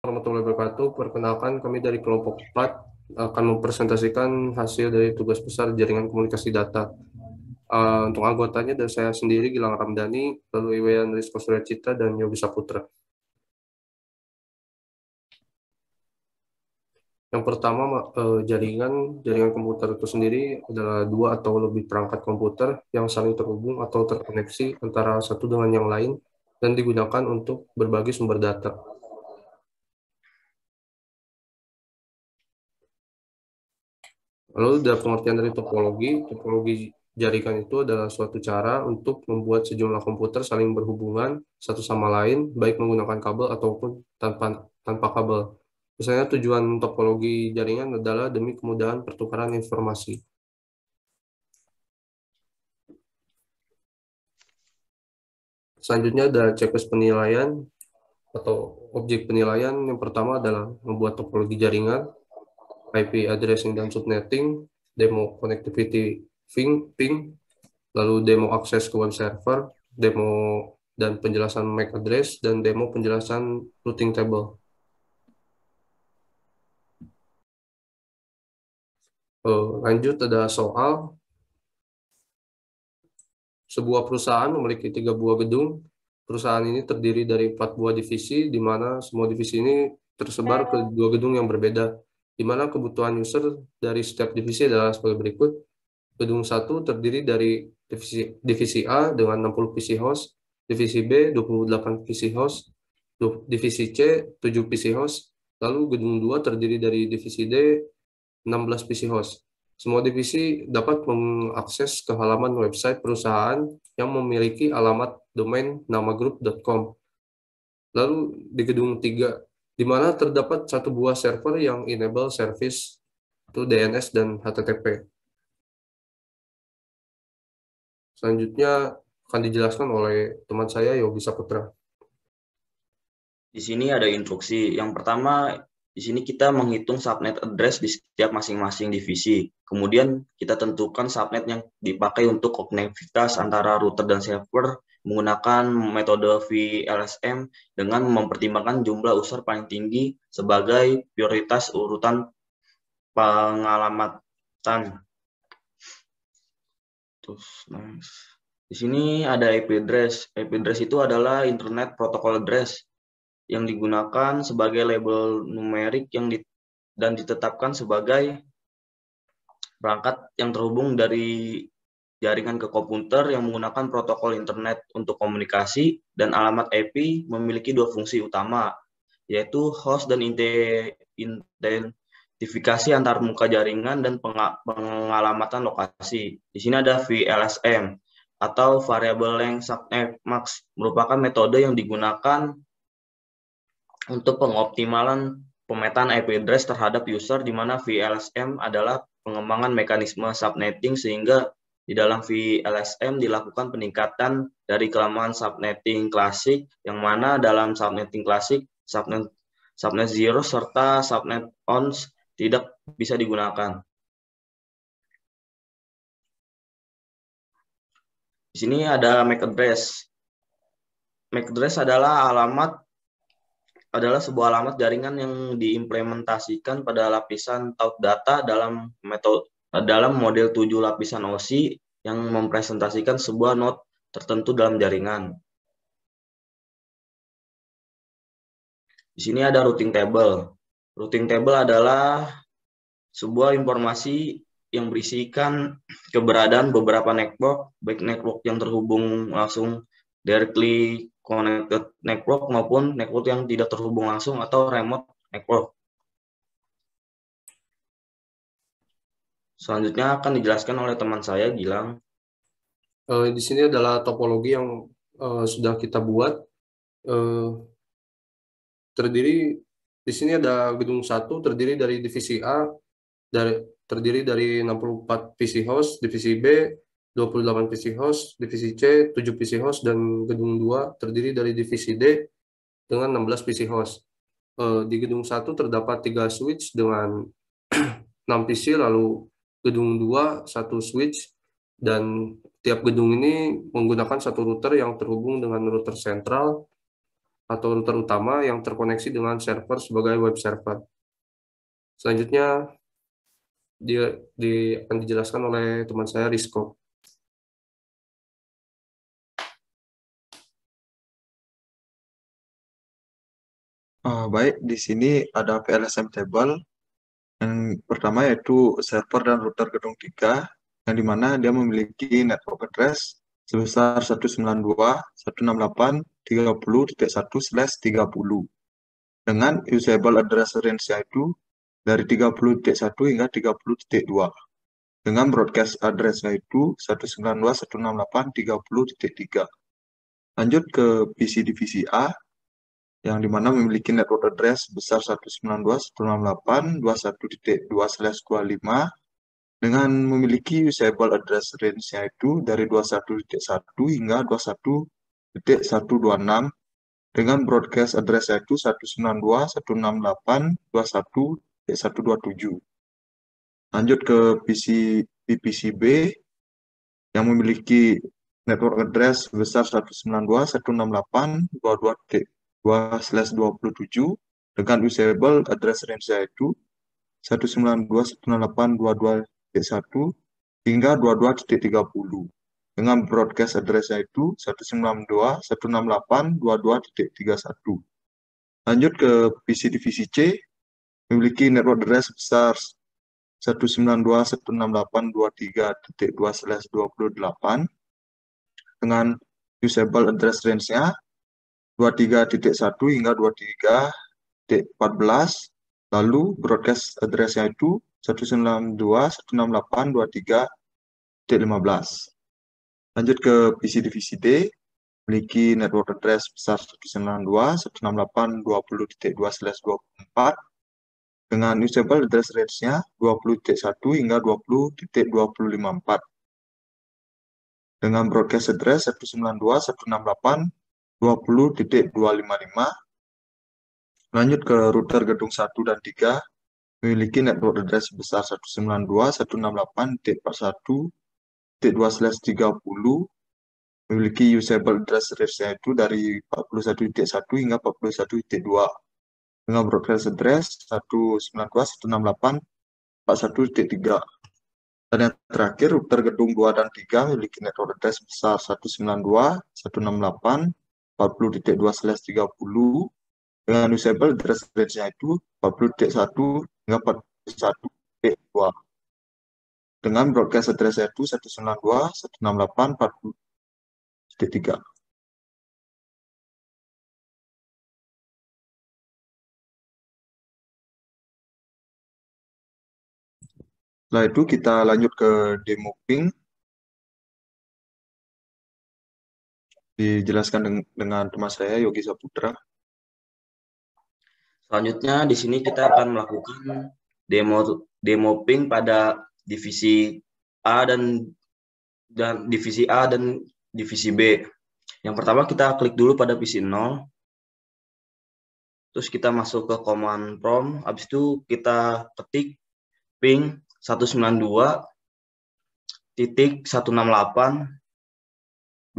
warahmatullahi wabarakatuh. Perkenalkan, kami dari kelompok 4 akan mempresentasikan hasil dari tugas besar jaringan komunikasi data. Untuk anggotanya dari saya sendiri, Gilang Ramdhani, lalu Iwayan Rizko Suryacita, dan Yogi Saputra. Yang pertama, jaringan komputer itu sendiri adalah dua atau lebih perangkat komputer yang saling terhubung atau terkoneksi antara satu dengan yang lain dan digunakan untuk berbagi sumber data. Lalu dari pengertian dari topologi jaringan itu adalah suatu cara untuk membuat sejumlah komputer saling berhubungan satu sama lain, baik menggunakan kabel ataupun tanpa tanpa kabel. Misalnya tujuan topologi jaringan adalah demi kemudahan pertukaran informasi. Selanjutnya ada checklist penilaian atau objek penilaian. Yang pertama adalah membuat topologi jaringan, IP addressing dan subnetting, demo connectivity ping, lalu demo akses ke web server, demo dan penjelasan MAC address, dan demo penjelasan routing table. Lanjut ada soal, sebuah perusahaan memiliki 3 buah gedung. Perusahaan ini terdiri dari 4 buah divisi, di mana semua divisi ini tersebar ke 2 gedung yang berbeda, di mana kebutuhan user dari setiap divisi adalah sebagai berikut. Gedung 1 terdiri dari divisi A dengan 60 PC host, divisi B 28 PC host, divisi C 7 PC host, lalu gedung 2 terdiri dari divisi D 16 PC host. Semua divisi dapat mengakses ke halaman website perusahaan yang memiliki alamat domain namagroup.com. Lalu di gedung 3, di mana terdapat satu buah server yang enable service itu DNS dan HTTP. Selanjutnya akan dijelaskan oleh teman saya Yogi Saputra. Di sini ada instruksi. Yang pertama, di sini kita menghitung subnet address di setiap masing-masing divisi. Kemudian kita tentukan subnet yang dipakai untuk konektivitas antara router dan server menggunakan metode VLSM dengan mempertimbangkan jumlah user paling tinggi sebagai prioritas urutan pengalamatan. Terus, di sini ada IP address. IP address itu adalah Internet Protocol Address yang digunakan sebagai label numerik dan ditetapkan sebagai perangkat yang terhubung dari jaringan ke komputer yang menggunakan protokol internet untuk komunikasi, dan alamat IP memiliki 2 fungsi utama, yaitu host dan identifikasi antar muka jaringan dan pengalamatan lokasi. Di sini ada VLSM atau Variable Length Subnet Max, merupakan metode yang digunakan untuk pengoptimalan pemetaan IP address terhadap user, di mana VLSM adalah pengembangan mekanisme subnetting sehingga di dalam VLSM dilakukan peningkatan dari kelemahan subnetting klasik, yang mana dalam subnetting klasik subnet 0 serta subnet ons tidak bisa digunakan. Di sini ada MAC address. MAC address adalah sebuah alamat jaringan yang diimplementasikan pada lapisan taut data dalam model 7 lapisan OSI yang mempresentasikan sebuah node tertentu dalam jaringan. Di sini ada routing table. Routing table adalah sebuah informasi yang berisikan keberadaan beberapa network, baik network yang terhubung langsung directly connected network maupun network yang tidak terhubung langsung atau remote network. Selanjutnya akan dijelaskan oleh teman saya, Gilang. Di sini adalah topologi yang sudah kita buat. Di sini ada gedung 1 terdiri dari divisi A terdiri dari 64 PC host, divisi B 28 PC host, divisi C 7 PC host, dan gedung 2 terdiri dari divisi D dengan 16 PC host. Di gedung 1 terdapat 3 switch dengan 6 PC, lalu gedung 2 1 switch, dan tiap gedung ini menggunakan satu router yang terhubung dengan router sentral. atau router utama yang terkoneksi dengan server sebagai web server. Selanjutnya dia akan dijelaskan oleh teman saya Rizko. Baik, di sini ada VLSM table. Yang pertama yaitu server dan router gedung 3, yang dimana dia memiliki network address sebesar 192.168.30.1/30 dengan usable address range-nya itu dari 30.1 hingga 30.2 dengan broadcast address-nya itu 192.168.30.3. Lanjut ke PC divisi A, yang dimana memiliki network address besar 192.168.21.2/25 dengan memiliki usable address range-nya itu dari 21.1 hingga 21.126 dengan broadcast address itu 192.168.21.127. Lanjut ke PC B yang memiliki network address sebesar 192.168.22/27 dengan usable address range-nya itu 192.168.22.1 hingga 22.30 dengan broadcast address-nya itu 192.168.22.31. Lanjut ke PC divisi C memiliki network address besar 192.168.23.2/28 dengan usable address range-nya 23.1 hingga 23.14, lalu broadcast address-nya itu 192.168.23.15. Lanjut ke PC divisi D, memiliki network address besar 192.168.20.2/24 dengan usable address range-nya 20.1 hingga 20.254 dengan broadcast address 192.168.20.255. Lanjut ke router gedung 1 dan 3, memiliki network address sebesar 192.168.41.2/30, memiliki usable address range-nya itu dari 41.1 hingga 41.2 dengan broadcast address 192.168.41.3. Dan yang terakhir, router gedung 2 dan 3 memiliki network address besar 192.168.40.2/30 dengan usable address range-nya itu 40.1 hingga 41.2 dengan broadcast address itu 192.168.40.3. Setelah itu kita lanjut ke demo ping. Dijelaskan dengan teman saya Yogi Saputra. Selanjutnya di sini kita akan melakukan demo ping pada divisi A dan divisi A dan divisi B. Yang pertama kita klik dulu pada PC 0. Terus kita masuk ke command prompt. Habis itu kita ketik ping 192.168.22.2.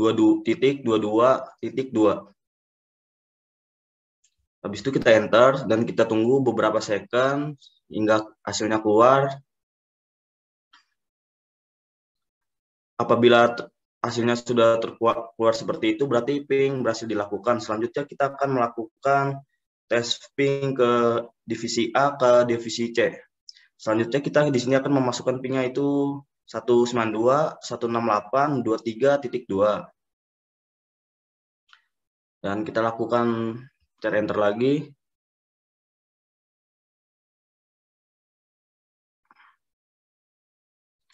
Habis itu kita enter dan kita tunggu beberapa second hingga hasilnya keluar. Apabila hasilnya sudah keluar seperti itu, berarti ping berhasil dilakukan. Selanjutnya kita akan melakukan tes ping ke divisi A ke divisi C. Selanjutnya kita di sini akan memasukkan pingnya itu 192.168.23.2. Dan kita lakukan cari enter lagi.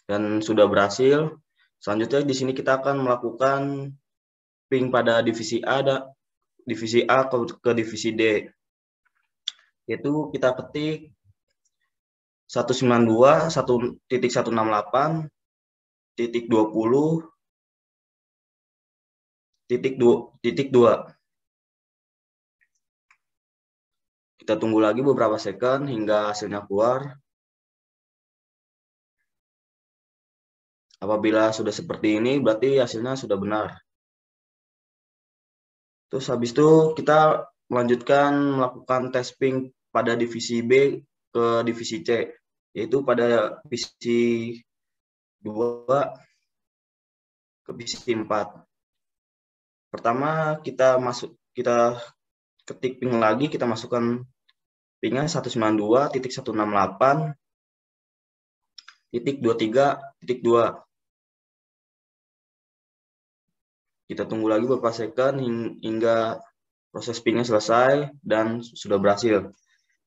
Dan sudah berhasil. Selanjutnya di sini kita akan melakukan ping pada divisi A ke divisi D. Yaitu kita ketik 192.168.20.2. Kita tunggu lagi beberapa second hingga hasilnya keluar. Apabila sudah seperti ini, berarti hasilnya sudah benar. Terus habis itu kita melanjutkan melakukan tes ping pada divisi B ke divisi C, yaitu pada divisi 2 ke divisi 4. Pertama kita ketik ping lagi, kita masukkan pingnya 192.168.23.2. Kita tunggu lagi beberapa second hingga proses pingnya selesai dan sudah berhasil.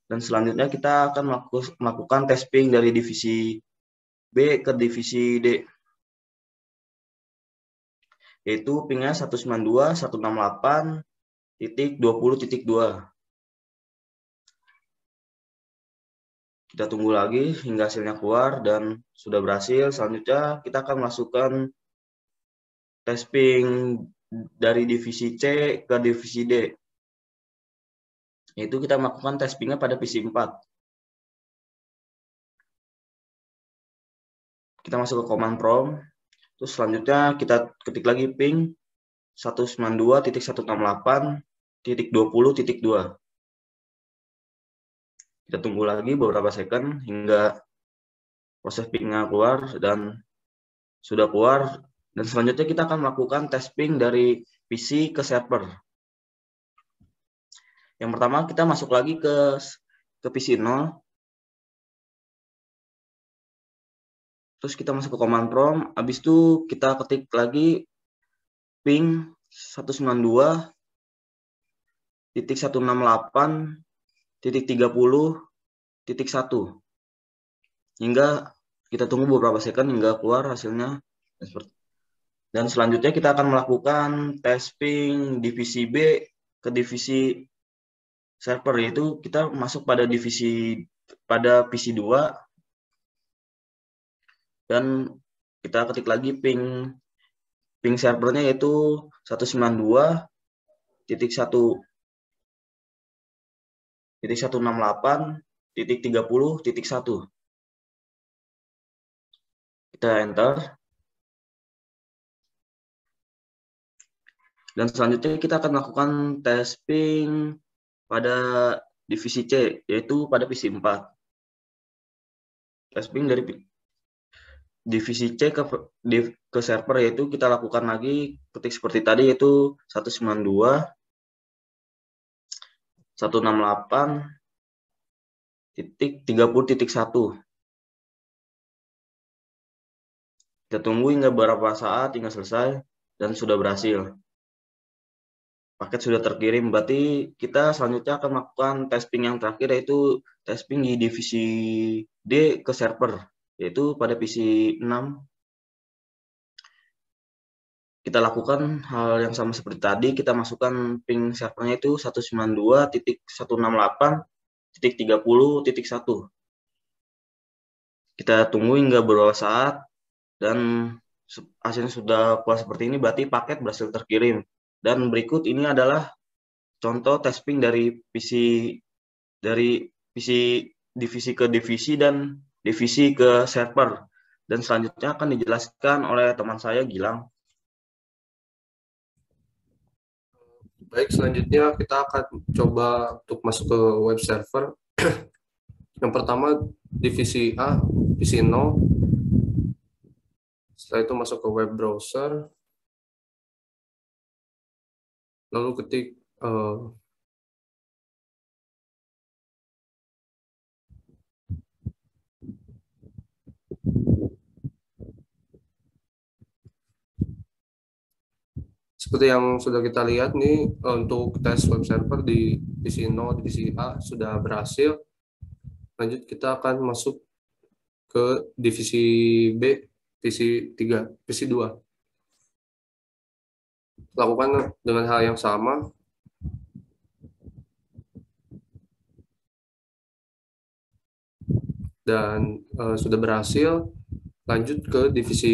Dan selanjutnya kita akan melakukan tes ping dari divisi B ke divisi D, yaitu pingnya 192.168.20.2. Kita tunggu lagi hingga hasilnya keluar dan sudah berhasil. Selanjutnya kita akan masukkan tes ping dari divisi C ke divisi D, yaitu kita melakukan tes pingnya pada divisi 4. Kita masuk ke command prompt, terus selanjutnya kita ketik lagi ping 192.168.20.2. Kita tunggu lagi beberapa second hingga proses pingnya keluar dan sudah keluar. Dan selanjutnya kita akan melakukan tes ping dari PC ke server. Yang pertama kita masuk lagi ke PC 0. Terus kita masuk ke command prompt. Habis itu kita ketik lagi ping 192.168.30.1 hingga kita tunggu beberapa second hingga keluar hasilnya. Dan selanjutnya kita akan melakukan tes ping divisi B ke divisi server, yaitu kita masuk pada PC 2 dan kita ketik lagi ping servernya yaitu 192.168.30.1. Kita enter. Dan selanjutnya kita akan melakukan tes ping pada divisi C, yaitu pada PC 4. Tes ping dari divisi C ke server, yaitu kita lakukan lagi, ketik seperti tadi, yaitu 192.168.30.1. Kita tunggu hingga beberapa saat hingga selesai dan sudah berhasil. Paket sudah terkirim, berarti kita selanjutnya akan melakukan tes ping yang terakhir, yaitu tes ping di divisi D ke server, yaitu pada PC 6. Kita lakukan hal yang sama seperti tadi, kita masukkan ping servernya itu 192.168.30.1. Kita tunggu hingga beberapa saat dan hasilnya sudah keluar seperti ini, berarti paket berhasil terkirim. Dan berikut ini adalah contoh tes ping dari PC divisi ke divisi dan divisi ke server. Dan selanjutnya akan dijelaskan oleh teman saya, Gilang. Baik, selanjutnya kita akan coba untuk masuk ke web server. Yang pertama divisi A, PC 0. Setelah itu masuk ke web browser. Lalu ketik seperti yang sudah kita lihat nih, untuk tes web server di PC 0, divisi A sudah berhasil. Lanjut kita akan masuk ke divisi B, PC 3, PC 2. Lakukan dengan hal yang sama. Dan sudah berhasil. Lanjut ke divisi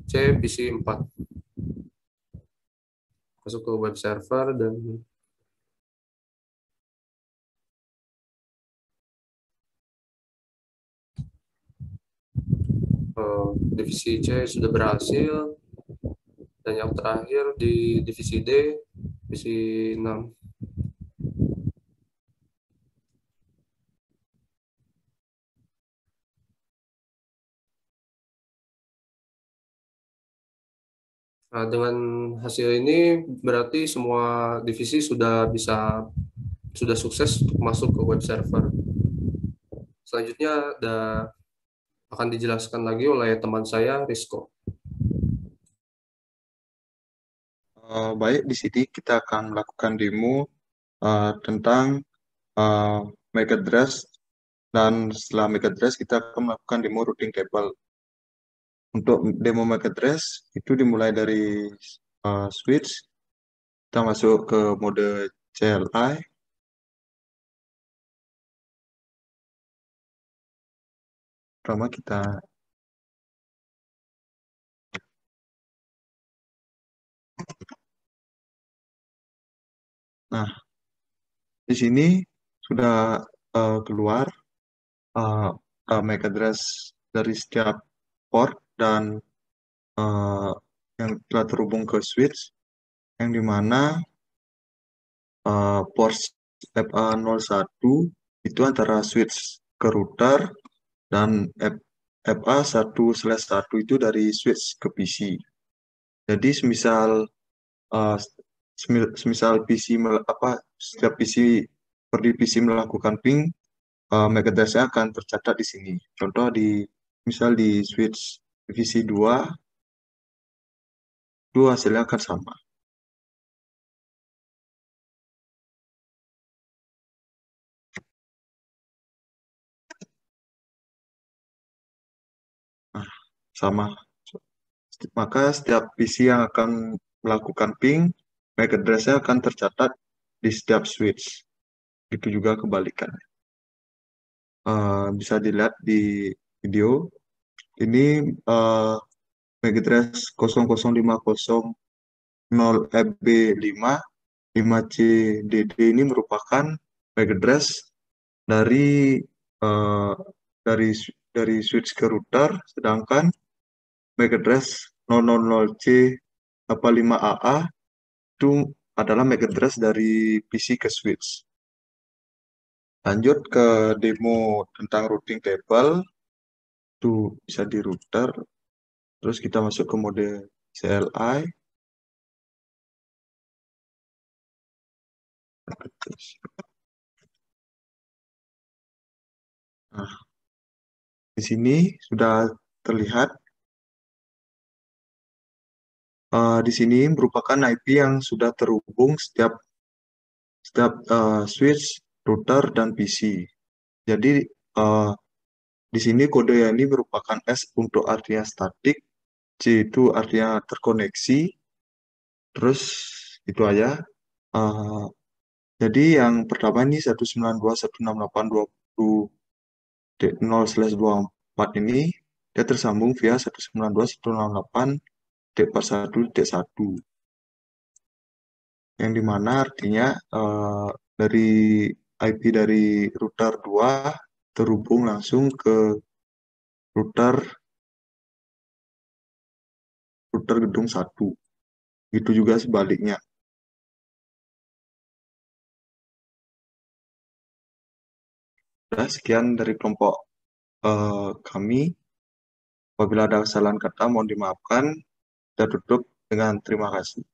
C, PC 4. Masuk ke web server dan divisi C sudah berhasil. Dan yang terakhir di divisi D, divisi 6. Nah, dengan hasil ini berarti semua divisi sudah sukses untuk masuk ke web server. Selanjutnya akan dijelaskan lagi oleh teman saya, Rizko. Baik, di sini kita akan melakukan demo tentang MAC address, dan setelah MAC address kita akan melakukan demo routing table. Untuk demo MAC address itu dimulai dari switch, kita masuk ke mode CLI. Pertama kita Nah, di sini sudah keluar MAC address dari setiap port dan yang telah terhubung ke switch, yang dimana port FA01 itu antara switch ke router, dan FA1/1 itu dari switch ke PC. Jadi semisal setiap PC per divisi melakukan ping, MAC address-nya akan tercatat di sini. Contoh misal di switch divisi 2 hasilnya akan sama. Nah, sama. Maka setiap PC yang akan melakukan ping, MAC address-nya akan tercatat di setiap switch. Itu juga kebalikannya. Bisa dilihat di video. Ini MAC address 00500FB5 5CDD ini merupakan MAC address dari uh, dari switch ke router, sedangkan MAC address 000C85AA itu adalah MAC address dari PC ke switch. Lanjut ke demo tentang routing table, itu bisa di router, terus kita masuk ke mode CLI. Nah, di sini sudah terlihat. Di sini merupakan IP yang sudah terhubung setiap switch, router, dan PC. Jadi di sini kode yang ini merupakan S untuk artinya statik, C itu artinya terkoneksi, terus itu aja. Jadi yang pertama ini 192.168.20.0/24 ini dia tersambung via 192.168.41.1, yang dimana artinya dari IP dari router 2 terhubung langsung ke router gedung 1. Itu juga sebaliknya. Nah, sekian dari kelompok kami. Apabila ada kesalahan kata, mohon dimaafkan. Kita tutup dengan terima kasih.